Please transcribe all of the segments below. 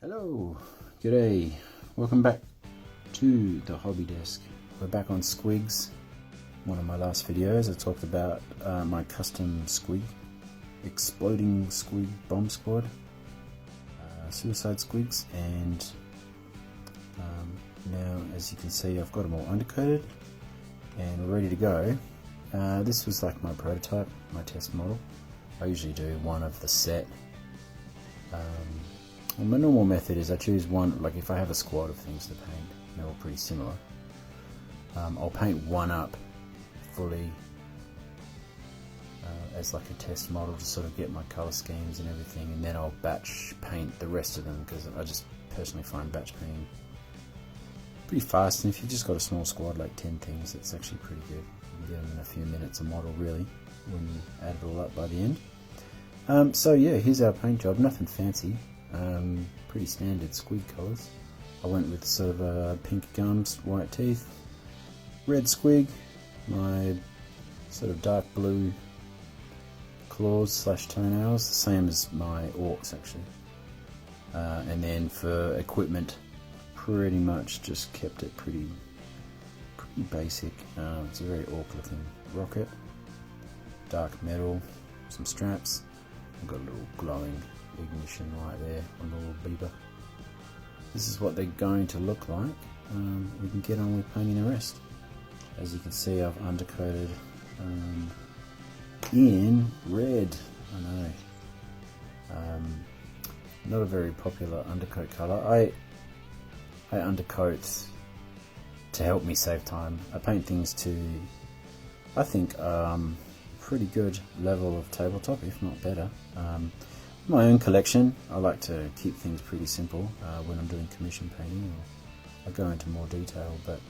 Hello, g'day, welcome back to the hobby desk. We're back on Squigs. One of my last videos I talked about my custom squig, exploding squig bomb squad, suicide squigs, and now as you can see I've got them all undercoated and we're ready to go. This was like my prototype, my test model. I usually do one of the set. Well, my normal method is I choose one, like if I have a squad of things to paint, they're all pretty similar. I'll paint one up fully as like a test model to sort of get my colour schemes and everything, and then I'll batch paint the rest of them because I just personally find batch painting pretty fast, and if you've just got a small squad like 10 things, it's actually pretty good. You can get them in a few minutes a model really when you add it all up by the end. So yeah, here's our paint job, nothing fancy. Pretty standard squig colours. I went with sort of pink gums, white teeth, red squig, my sort of dark blue claws slash toenails, the same as my orcs actually. And then for equipment, pretty much just kept it pretty basic. It's a very orc looking rocket, dark metal, some straps. I've got a little glowing ignition light there on the little beaver. This is what they're going to look like. We can get on with painting the rest. As you can see, I've undercoated in red. I know. Not a very popular undercoat colour. I undercoat to help me save time. I paint things to, I think, pretty good level of tabletop, if not better. My own collection, I like to keep things pretty simple when I'm doing commission painting, or I go into more detail, but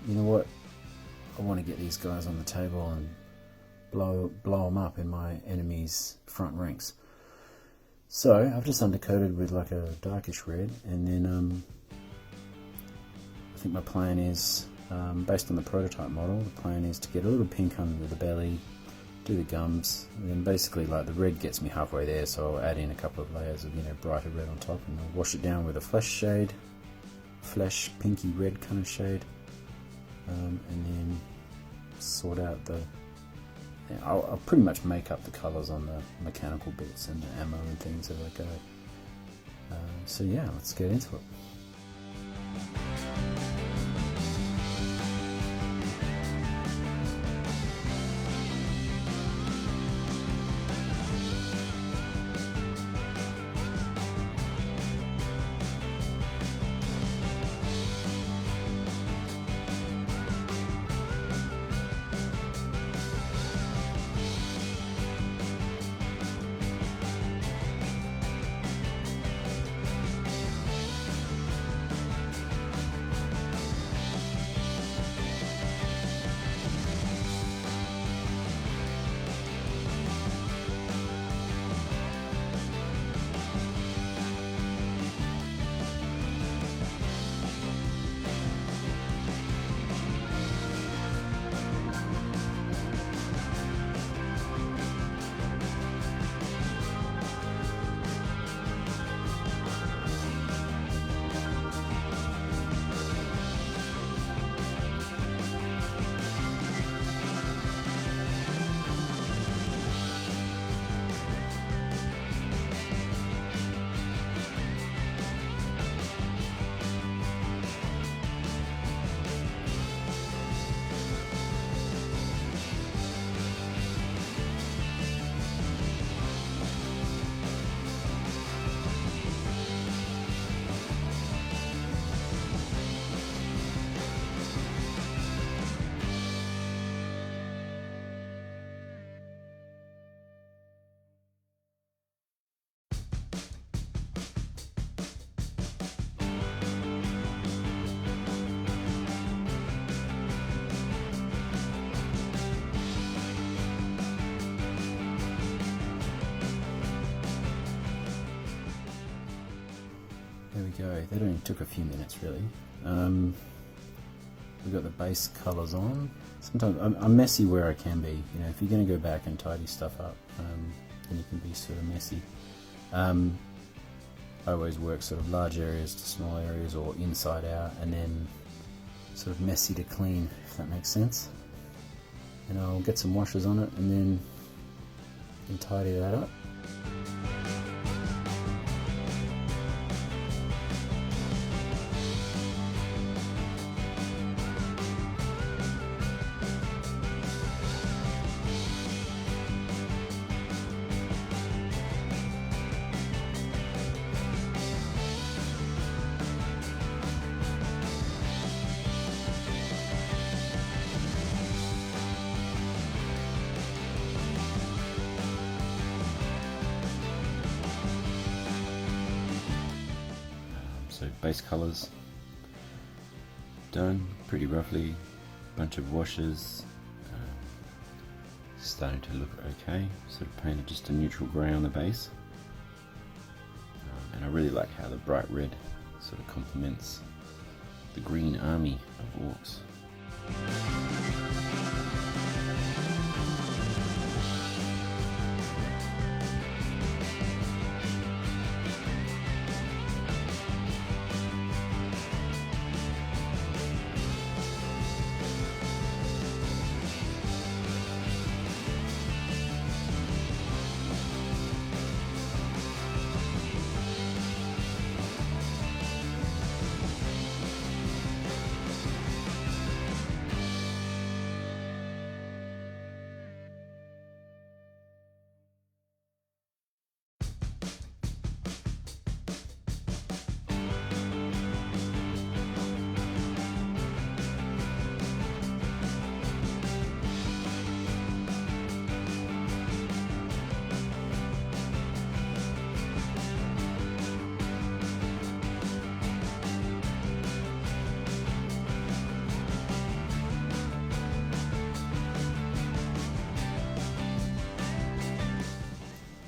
you know what, I want to get these guys on the table and blow them up in my enemies' front ranks. So I've just undercoated with like a darkish red, and then I think my plan is, based on the prototype model, the plan is to get a little pink under the belly, do the gums, and then basically like the red gets me halfway there, so I'll add in a couple of layers of, you know, brighter red on top, and I'll wash it down with a flesh pinky red kind of shade, and then sort out the, I'll pretty much make up the colours on the mechanical bits and the ammo and things as I go. So yeah, let's get into it. There we go, that only took a few minutes really. We've got the base colours on. Sometimes I'm messy where I can be, you know, if you're going to go back and tidy stuff up, then you can be sort of messy. I always work sort of large areas to small areas, or inside out, and then sort of messy to clean, if that makes sense. And I'll get some washes on it and then tidy that up. So base colours done pretty roughly, bunch of washes, starting to look okay. Sort of painted just a neutral grey on the base, and I really like how the bright red sort of complements the green army of orcs.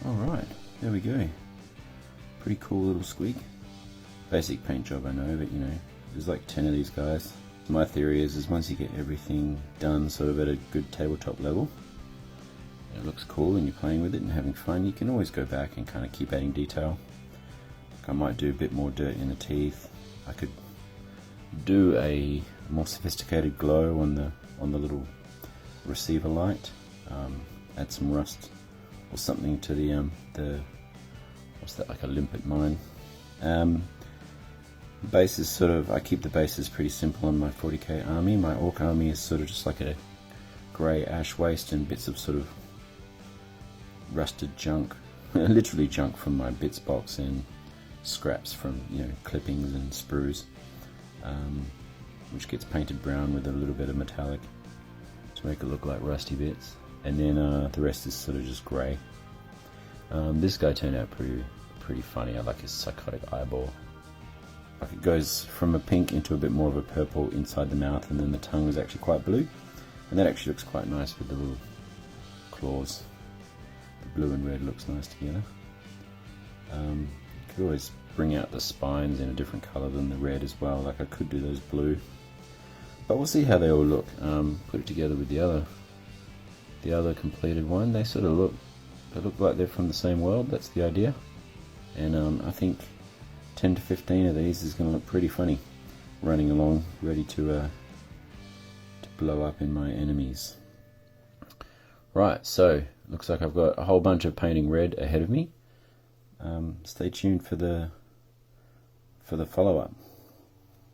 Alright, there we go. Pretty cool little squig. Basic paint job, I know, but you know, there's like 10 of these guys. My theory is once you get everything done sort of at a good tabletop level, it looks cool and you're playing with it and having fun, you can always go back and kind of keep adding detail. Like I might do a bit more dirt in the teeth. I could do a more sophisticated glow on the little receiver light. Add some rust or something to the what's that, like a limpet mine. Base is sort of, I keep the bases pretty simple on my 40k army. My orc army is sort of just like a grey ash waste and bits of sort of rusted junk, literally junk from my bits box and scraps from, you know, clippings and sprues, which gets painted brown with a little bit of metallic to make it look like rusty bits. And then the rest is sort of just grey. This guy turned out pretty funny. I like his psychotic eyeball. Like it goes from a pink into a bit more of a purple inside the mouth, and then the tongue is actually quite blue, and that actually looks quite nice with the little claws. The blue and red looks nice together. You could always bring out the spines in a different colour than the red as well. Like I could do those blue, but we'll see how they all look. Put it together with the other completed one. They sort of look like they're from the same world. That's the idea, and I think 10 to 15 of these is going to look pretty funny running along, ready to blow up in my enemies. Right, so looks like I've got a whole bunch of painting red ahead of me. Stay tuned for the follow-up.